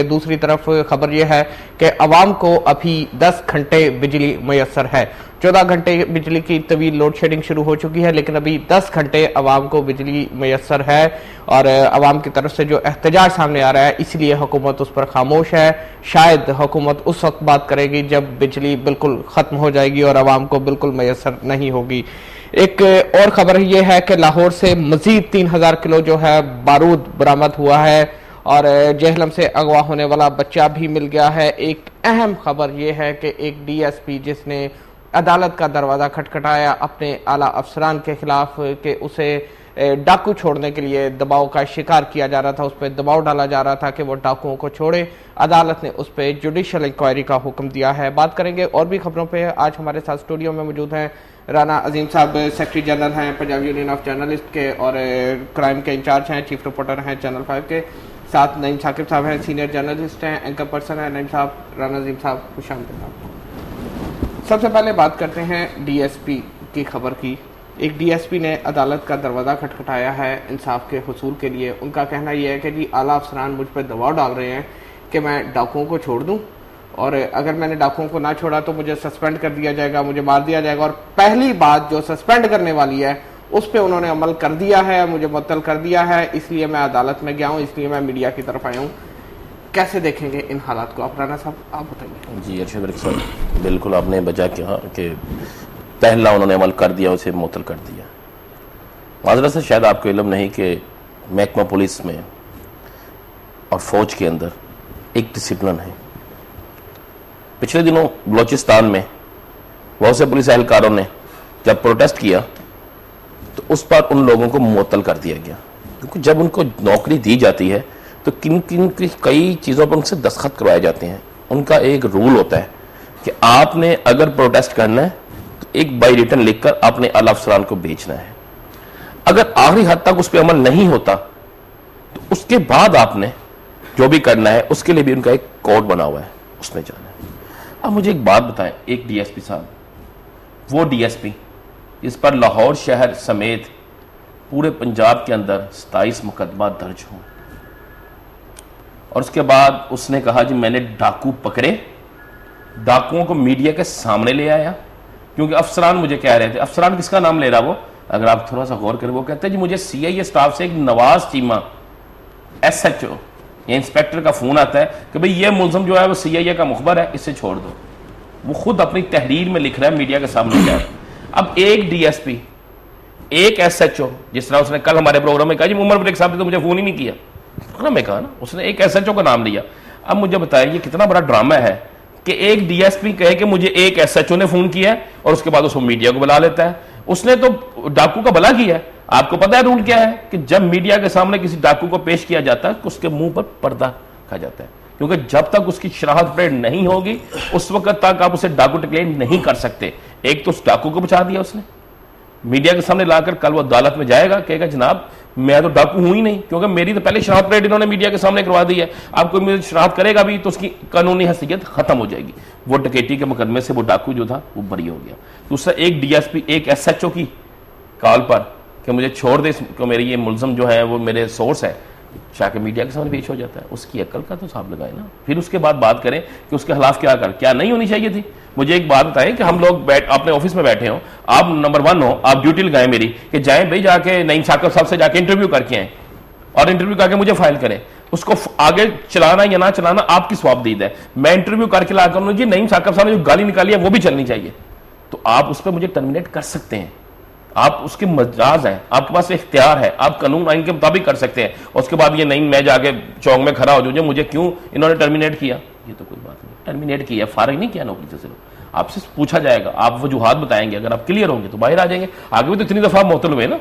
दूसरी तरफ खबर यह है कि अवाम को अभी 10 घंटे बिजली मैसर है। 14 घंटे बिजली की तवील लोड शेडिंग शुरू हो चुकी है, लेकिन अभी 10 घंटे अवाम को बिजली मैसर है और अवाम की तरफ से जो एहतजाज सामने आ रहा है, इसलिए हुकूमत उस पर खामोश है। शायद हुकूमत उस वक्त बात करेगी जब बिजली बिल्कुल खत्म हो जाएगी और अवाम को बिल्कुल मैसर नहीं होगी। एक और खबर यह है कि लाहौर से मजीद 3000 किलो जो है बारूद बरामद हुआ है और जेहलम से अगवा होने वाला बच्चा भी मिल गया है। एक अहम खबर यह है कि एक डीएसपी जिसने अदालत का दरवाज़ा खटखटाया अपने आला अफसरान के खिलाफ कि उसे डाकू छोड़ने के लिए दबाव का शिकार किया जा रहा था, उस पर दबाव डाला जा रहा था कि वो डाकुओं को छोड़े। अदालत ने उस पर जुडिशल इंक्वायरी का हुक्म दिया है। बात करेंगे और भी खबरों पे। आज हमारे साथ स्टूडियो में मौजूद हैं राना अजीम साहब, सेक्रेटरी जनरल हैं पंजाब यूनियन ऑफ जर्नलिस्ट के और क्राइम के इंचार्ज हैं, चीफ रिपोर्टर हैं चैनल 5 के। साथ नईम साकिब साहब हैं, सीनियर जर्नलिस्ट हैं, एंकर पर्सन हैं। नईम साहब, राना अजीम साहब, खुश आमदीद आपको। सबसे पहले बात करते हैं डीएसपी की खबर की। एक डीएसपी ने अदालत का दरवाज़ा खटखटाया है इंसाफ के हुसूल के लिए। उनका कहना यह है कि जी आला अफसरान मुझ पर दबाव डाल रहे हैं कि मैं डाकुओं को छोड़ दूं और अगर मैंने डाकुओं को ना छोड़ा तो मुझे सस्पेंड कर दिया जाएगा, मुझे मार दिया जाएगा। और पहली बात जो सस्पेंड करने वाली है उस पर उन्होंने अमल कर दिया है, मुझे मुअत्तल कर दिया है, इसलिए मैं अदालत में गया हूँ, इसलिए मैं मीडिया की तरफ आया हूँ। कैसे देखेंगे इन हालात को आप राना साहब, आप बताइए। जी अर्शद साहब, बिल्कुल आपने बजा कहा कि पहला उन्होंने अमल कर दिया, उसे मुअत्तल कर दिया। माजरत से शायद आपको इल्म नहीं कि महकमा पुलिस में और फौज के अंदर एक डिसिप्लिन है। पिछले दिनों बलोचिस्तान में बहुत से पुलिस एहलकारों ने जब प्रोटेस्ट किया तो उस पर उन लोगों को मुअत्तल कर दिया गया, क्योंकि जब उनको नौकरी दी जाती है तो किन किन की कई चीज़ों पर उनसे दस्तखत करवाए जाते हैं। उनका एक रूल होता है कि आपने अगर प्रोटेस्ट करना है तो एक बाई रिटन लिखकर आपने आला अफसरान को भेजना है। अगर आखिरी हद तक उस पर अमल नहीं होता तो उसके बाद आपने जो भी करना है उसके लिए भी उनका एक कोड बना हुआ है, उसमें जाना है। अब मुझे एक बात बताएं, एक डीएसपी साहब, वो डीएसपी इस पर लाहौर शहर समेत पूरे पंजाब के अंदर 27 मुकदमा दर्ज हों और उसके बाद उसने कहा जी मैंने डाकू पकड़े, डाकुओं को मीडिया के सामने ले आया, क्योंकि अफसरान मुझे कह रहे थे। अफसरान किसका नाम ले रहा वो, अगर आप थोड़ा सा गौर करें, वो कहते हैं जी मुझे सीआईए स्टाफ से एक नवाज चीमा एसएचओ या इंस्पेक्टर का फोन आता है कि भाई ये मुलजम जो है वो सीआईए का मुखबर है, इसे छोड़ दो। वो खुद अपनी तहरीर में लिख रहा है, मीडिया के सामने जा रहा है। अब एक डीएसपी, एक एसएचओ, जिस तरह उसने कल हमारे प्रोग्राम में कहा जी उमर ब्रेक साहब ने तो मुझे फोन ही नहीं किया, प्रोग्राम में कहा ना, उसने एक एसएचओ का नाम लिया। अब मुझे बताएं ये कितना बड़ा ड्रामा है कि एक डीएसपी कहे कि मुझे एक एसएचओ ने फोन किया है और उसके बाद उसको मीडिया को बुला लेता है। उसने तो डाकू का भला किया है। आपको पता है रूल क्या है कि जब मीडिया के सामने किसी डाकू को पेश किया जाता है तो उसके मुंह पर पर्दा खा जाता है, क्योंकि जब तक उसकी शराहत परेड नहीं होगी उस वक्त तक आप उसे डाकू डिक्लेयर नहीं कर सकते। एक तो उस डाकू को बचा दिया उसने, मीडिया के सामने लाकर कल वो अदालत में जाएगा, कहेगा जनाब मैं तो डाकू हूं ही नहीं, क्योंकि मेरी तो पहले शराहत परेड इन्होंने मीडिया के सामने करवा दी है। आप कोई मुझे शराहत करेगा भी तो उसकी कानूनी हैसियत खत्म हो जाएगी। वो डकैती के मुकदमे से वो डाकू जो था वो बरी हो गया। दूसरा, एक डीएसपी एक एसएचओ की कॉल पर कि मुझे छोड़ दे, क्योंकि मेरी ये मुलजम जो है वो मेरे सोर्स है, जाके मीडिया के सामने पेश हो जाता है। उसकी अक्ल का तो हिसाब लगाए ना, फिर उसके बाद बात करें कि उसके खिलाफ क्या नहीं होनी चाहिए थी। मुझे एक बात बताएं कि हम लोग अपने ऑफिस में बैठे हो, आप नंबर 1 हो, आप ड्यूटी लगाएं मेरी कि जाएं भाई जाके नईम साकिब साहब से जाके इंटरव्यू करके आए और इंटरव्यू करके मुझे फाइल करें। उसको आगे चलाना या ना चलाना आपकी स्वाबदीद है। मैं इंटरव्यू करके ला कर जी नईम साकिब साहब ने जो गाली निकाली है वो भी चलनी चाहिए, तो आप उस पर मुझे टर्मिनेट कर सकते हैं। आप उसके मजाज हैं, आपके पास इख्तियार है, आप कानून आइन के मुताबिक कर सकते हैं। और उसके बाद ये नहीं मैं जाके चौक में खड़ा हो जाऊँ मुझे क्यों इन्होंने टर्मिनेट किया, ये तो कोई बात नहीं। टर्मिनेट किया, फारिग नहीं किया नौकरी से, सिर्फ आपसे पूछा जाएगा, आप वजूहात बताएंगे, अगर आप क्लियर होंगे तो बाहर आ जाएंगे। आगे भी तो इतनी दफा मुअत्तल हुए ना।